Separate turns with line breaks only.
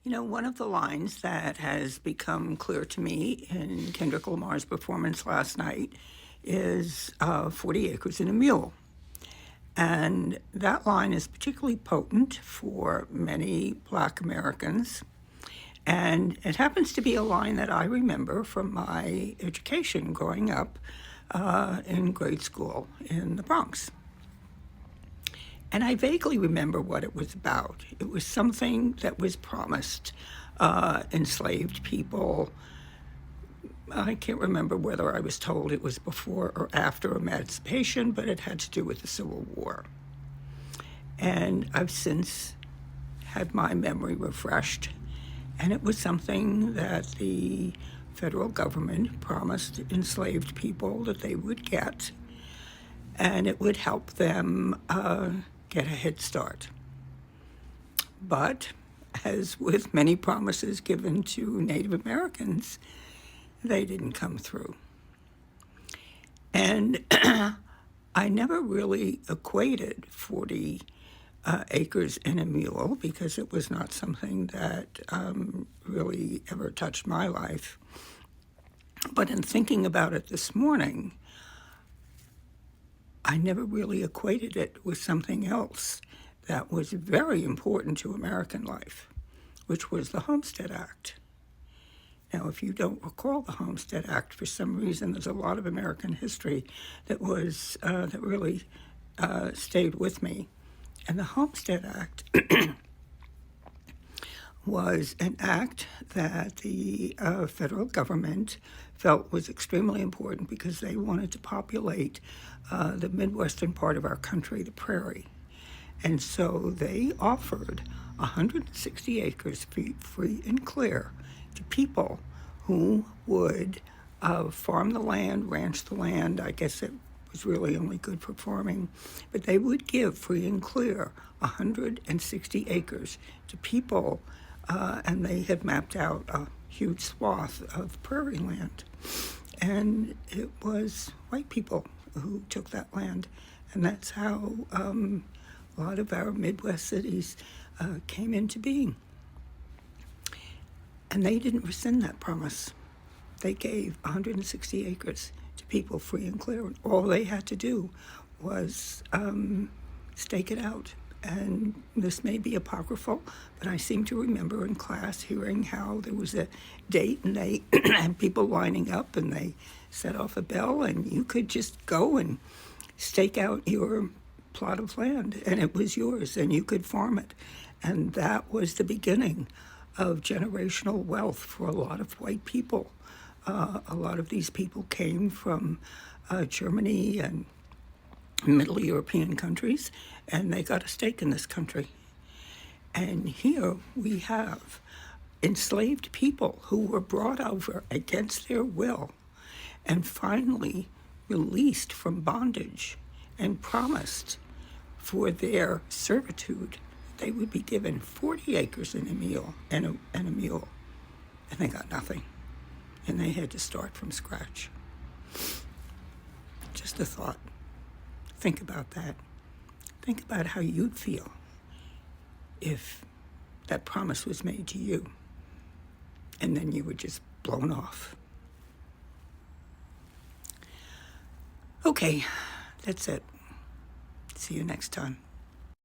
You know, one of the lines that has become clear to me in Kendrick Lamar's performance last night is 40 acres and a mule. And that line is particularly potent for many Black Americans. And it happens to be a line that I remember from my education growing up in grade school in the Bronx. And I vaguely remember what it was about. It was something that was promised enslaved people. I can't remember whether I was told it was before or after emancipation, but it had to do with the Civil War. And I've since had my memory refreshed, and it was something that the federal government promised enslaved people that they would get, and it would help them get a head start. But as with many promises given to Native Americans, they didn't come through. And I never really equated 40 acres and a mule because it was not something that really ever touched my life. But in thinking about it this morning, I never really equated it with something else that was very important to American life, which was the Homestead Act. Now, if you don't recall the Homestead Act, for some reason, there's a lot of American history that was that really stayed with me. And the Homestead Act was an act that the federal government felt was extremely important because they wanted to populate the Midwestern part of our country, the prairie. And so they offered 160 acres free and clear to people who would farm the land, ranch the land. I guess it was really only good for farming, but they would give free and clear 160 acres to people, and they had mapped out a huge swath of prairie land. And it was white people who took that land, and that's how a lot of our Midwest cities came into being. And they didn't rescind that promise. They gave 160 acres to people free and clear. And all they had to do was stake it out. And this may be apocryphal, but I seem to remember in class hearing how there was a date and they had people lining up and they set off a bell and you could just go and stake out your plot of land and it was yours and you could farm it. And that was the beginning of generational wealth for a lot of white people. A lot of these people came from Germany and Middle European countries, and they got a stake in this country. And here we have enslaved people who were brought over against their will and finally released from bondage and promised for their servitude they would be given 40 acres and a mule, and a mule, and they got nothing. And they had to start from scratch. Just a thought. Think about that. Think about how you'd feel if that promise was made to you, and then you were just blown off. Okay, that's it. See you next time.